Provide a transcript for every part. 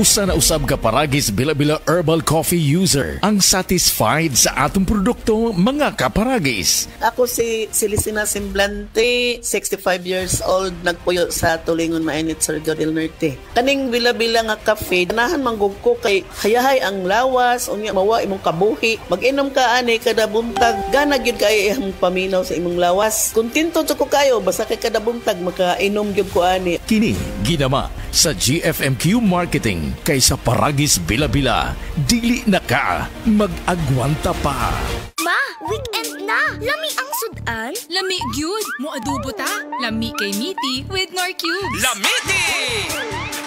Usa na usab ka paragis bila-bila herbal coffee user ang satisfied sa atong produkto mga kaparagis. Ako si Celisina Semblante, 65 years old, nagpuyo sa Tulingon Mainit, Surigao del Norte. Kaning bila-bila nga kafe, ganahan manggug ko kay hayahay ang lawas, unya mawa imong kabuhi. Mag-inom ka ani kada buntag, gana gyud kay imong paminaw sa imong lawas. Kontento jud ko kayo basta kay kada buntag makainom gyud ko ani. Kini ginama sa GFMQ Marketing kaysa paragis bila-bila, dili na ka mag-agwanta pa. Ma, weekend na! Lami ang sudan? Lami gyud mo adobo ta. Lami kay Miti with Nor Cubes. Lamiti!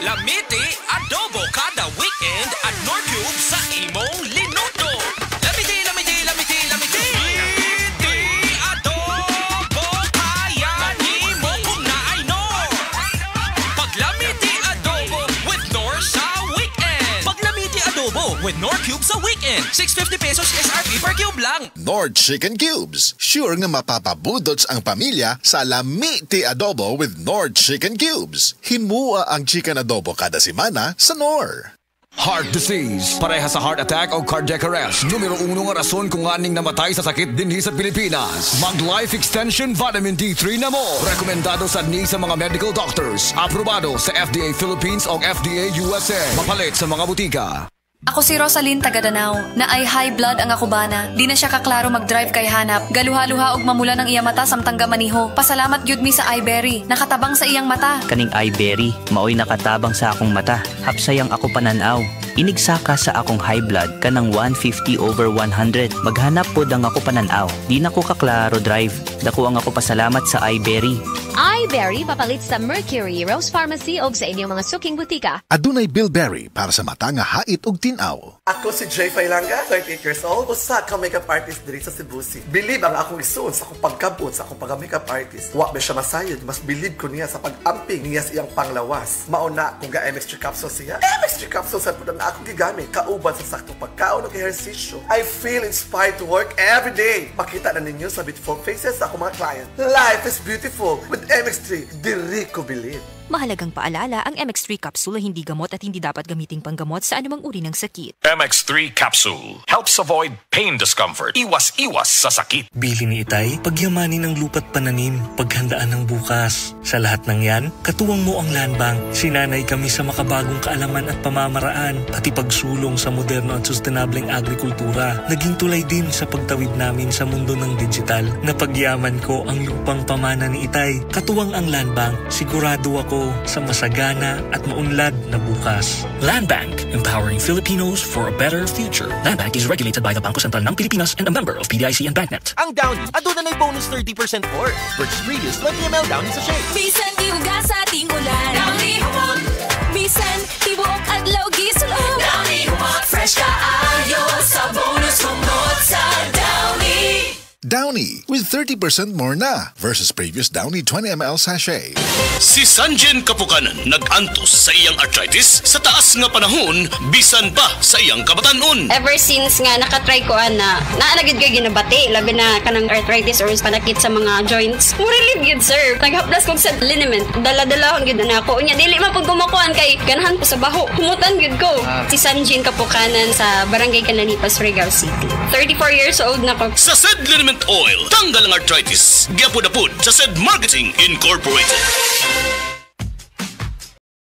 Lamiti adobo kada weekend at Nor Cubes sa imong linuto. Lamiti, lamiti, lamiti, lamiti! Lamiti adobo kaya ni mo kung naay Nor. Pag Lamiti adobo with Nor sa weekend. Pag Lamiti adobo with Nor Cubes sa weekend, 650 pesos SRP per cube lang. Nor Chicken Cubes. Sure nga mapapabudots ang pamilya sa Lamiti Adobo with Nor Chicken Cubes. Himua ang chicken adobo kada semana sa Nor. Heart disease, pareha sa heart attack o cardiac arrest. Numero 1 nga rason kung aning namatay sa sakit dinhi sa Pilipinas. Mag Life Extension Vitamin D3 na mo. Rekomendado sa sa mga medical doctors. Aprobado sa FDA Philippines o FDA USA. Mapalit sa mga butika. Ako si Rosalyn Tagadanao, na ay high blood ang akubana. Di na siya kaklaro mag-drive kay hanap. Galuha-luha og mamula ng iyang mata samtang gamaniho. Pasalamat gyud mi sa iBerry, nakatabang sa iyang mata. Kaning iBerry, maoy nakatabang sa akong mata. Hapsayang ako pananaw. Inigsaka sa akong high blood kanang 150/100. Maghanap pod ang ako pananaw. Di na ko kaklaro drive. Dako ang ako pasalamat sa iBerry. iBerry papalit sa Mercury, Rose Pharmacy o sa inyong mga suking butika. Adunay Bilberry para sa mata nga hait ug tinaw. Ako si Jay Failanga, 38 years old, usa ka makeup artist diri sa Cebu City. Believe ang akong isuon sa akong pagkabot sa akong pagka-makeup artist. Wa ba siya masayod, mas believe ko niya sa pag-amping niya sa iyang panglawas. Mauna kung ga MX3 capsule siya. MX3 capsule sa po na akong gigamit, kauban sa saktong pagkaon ng ehersisyo. I feel inspired to work every day. Makita na ninyo sa beautiful faces sa akong mga client. Life is beautiful with MX3. Diri ko believe. Mahalagang paalala, ang MX3 capsule ay hindi gamot at hindi dapat gamiting panggamot sa anumang uri ng sakit. MX3 capsule helps avoid pain discomfort. Iwas-iwas sa sakit. Bili ni Itay, pagyamanin ng lupa't pananim, paghandaan ng bukas. Sa lahat ng yan, katuwang mo ang Land Bank. Sinanay kami sa makabagong kaalaman at pamamaraan, pati pagsulong sa moderno at sustainableng agrikultura. Naging tulay din sa pagtawid namin sa mundo ng digital. Napagyaman ko ang lupang pamana ni Itay. Katuwang ang Land Bank, sigurado ako sa masagana at maunlad na bukas. Land Bank, empowering Filipinos for a better future. Land Bank is regulated by the Bangko Sentral ng Pilipinas and a member of PDIC and BancNet. Ang Downy, aduna na'y bonus 30% for. Purchase previous 20 ml Downy sachet. Bisan iuga sa ating ulan. Downy humot. Bisan tibuok adlaw gisulod. Downy humot. Fresh kaayo sa bonus humot sa Downy. Downy with 30% more na versus previous Downy 20ml sachet. Si Sanjen Kapukanan nag-antos sa iyang arthritis sa taas nga panahon bisan pa sa iyang kabatanon. Ever since nga nakatry ko na naanagid kay ginabati labi na kanang arthritis or panakit sa mga joints. Mo relieve gid sir. Naghaplas ko sa liniment. Dala-dalahon gid na ako. Unya dili man pud kumakuan kay ganahan ko sa baho. Humutan gid ko. Si Sanjen Kapukanan sa Barangay Cananipas, Surigao City. 34 years old na ko. Sa said liniment oil, tanggal ang arthritis. Gyapod-apod sa said Marketing Incorporated.